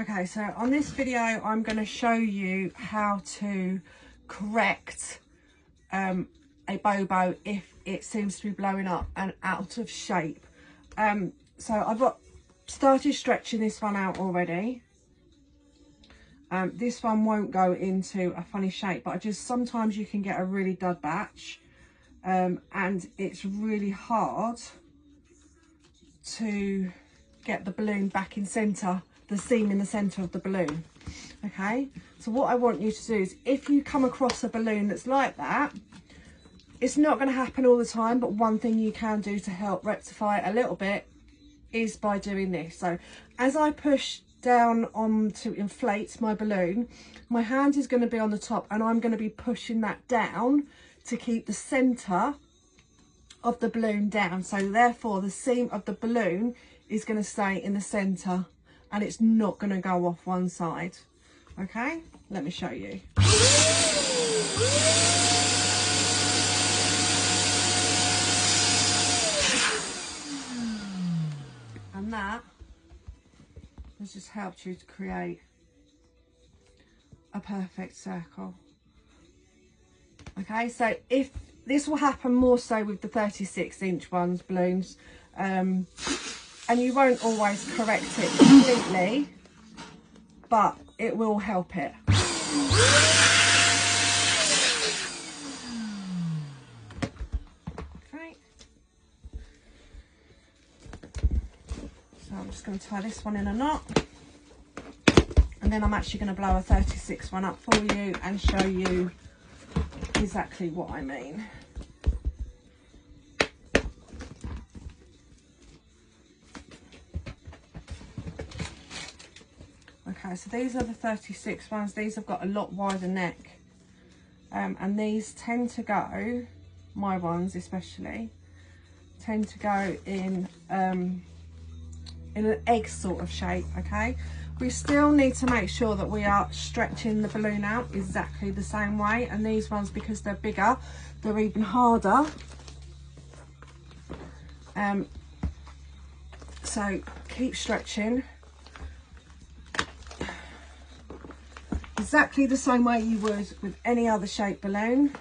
Okay, so on this video I'm going to show you how to correct a Bobo if it seems to be blowing up and out of shape. So I've started stretching this one out already. This one won't go into a funny shape, but sometimes you can get a really dud batch, and it's really hard to get the balloon back in centre, the seam in the centre of the balloon. Okay, so what I want you to do is, if you come across a balloon that's like that, it's not going to happen all the time, but one thing you can do to help rectify it a little bit is by doing this. So as I push down on to inflate my balloon, my hand is going to be on the top and I'm going to be pushing that down to keep the centre of the balloon down. So therefore the seam of the balloon is going to stay in the centre and it's not going to go off one side. Okay, let me show you. And that has just helped you to create a perfect circle. Okay, so if this will happen more so with the 36-inch ones, balloons, and you won't always correct it completely, but it will help it. Okay, so I'm just going to tie this one in a knot, and then I'm actually going to blow a 36 one up for you and show you exactly what I mean. Okay, so these are the 36 ones. These have got a lot wider neck, and these tend to go, my ones especially, tend to go in an egg sort of shape. Okay, we still need to make sure that we are stretching the balloon out exactly the same way, and these ones, because they're bigger, they're even harder. So keep stretching exactly the same way you would with any other shaped balloon.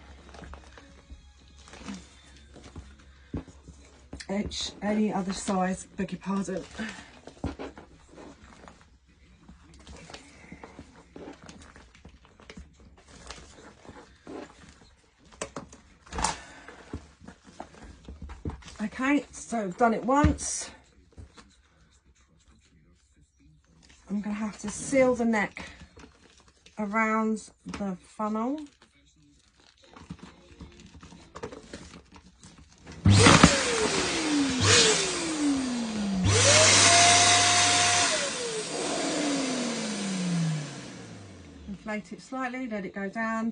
Any other size, beg your pardon. Okay, so I've done it once. I'm going to have to seal the neck around the funnel. Inflate it slightly, let it go down.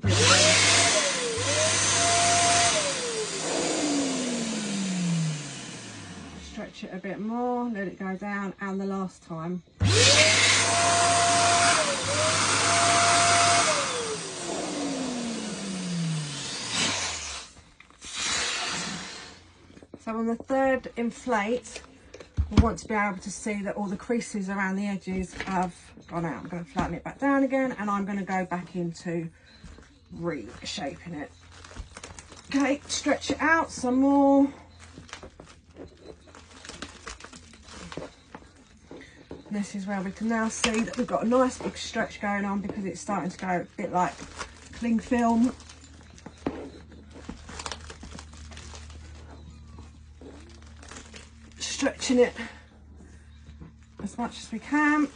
Stretch it a bit more, let it go down, and the last time. So on the third inflate, we want to be able to see that all the creases around the edges have gone out. I'm going to flatten it back down again, and I'm going to go back into reshaping it. Okay, stretch it out some more. And this is where we can now see that we've got a nice big stretch going on, because it's starting to go a bit like cling film. Stretching it as much as we can.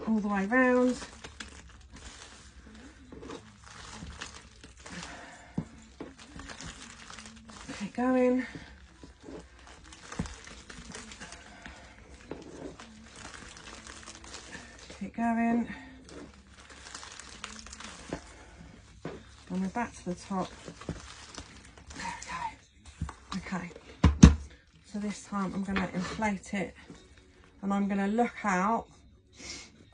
All the way round. Keep going. Keep going. And we're back to the top. Okay, so this time I'm going to inflate it, and I'm going to look out.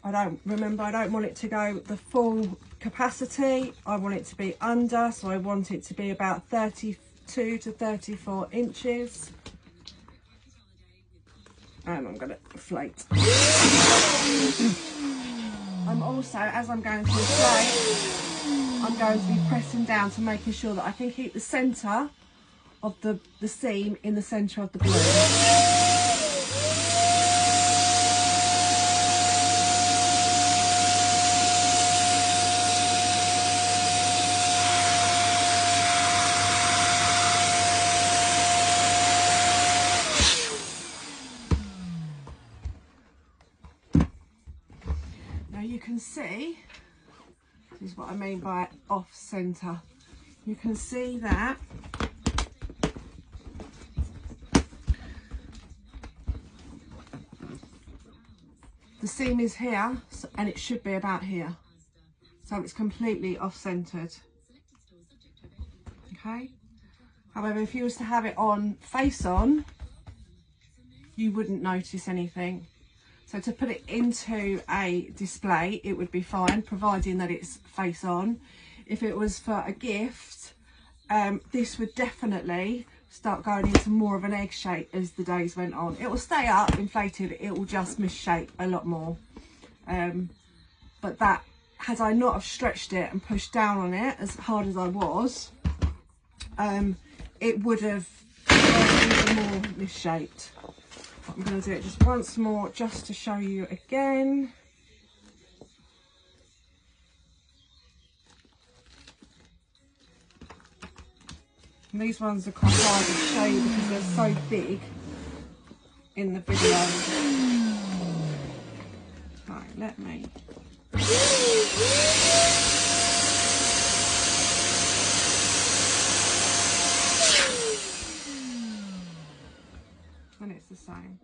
I don't want it to go the full capacity. I want it to be under, so I want it to be about 32 to 34 inches. and I'm going to inflate. I'm also, as I'm going to inflate, I'm going to be pressing down to making sure that I can keep the centre of the seam in the centre of the balloon. Now you can see, this is what I mean by off centre. You can see that the seam is here, and it should be about here. So it's completely off centred. Okay. However, if you was to have it on face on, you wouldn't notice anything. So to put it into a display, it would be fine, providing that it's face on. If it was for a gift, this would definitely start going into more of an egg shape as the days went on. It will stay up, inflated, it will just misshape a lot more. But that, had I not have stretched it and pushed down on it as hard as I was, it would have even more misshaped. I'm going to do it just once more just to show you again. And these ones are quite hard to show you because they're so big in the video. Right, let me. And it's the same.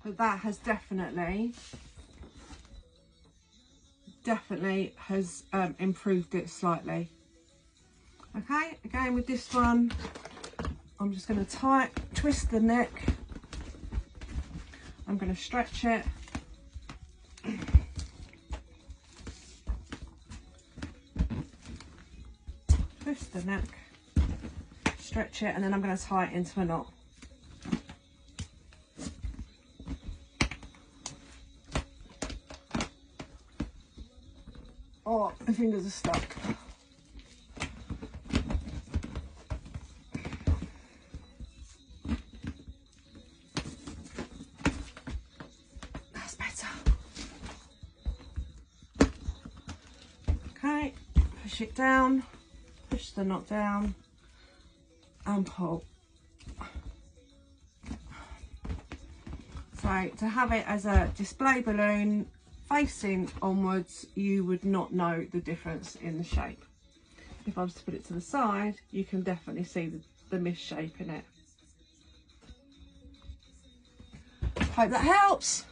But that has definitely has improved it slightly. Okay, again with this one, I'm just going to twist the neck. I'm going to stretch it. Twist the neck, stretch it, and then I'm going to tie it into a knot. Oh, my fingers are stuck. That's better. Okay, push it down, push the knot down, and pull. So to have it as a display balloon facing onwards, you would not know the difference in the shape. If I was to put it to the side, you can definitely see the misshape in it. Hope that helps.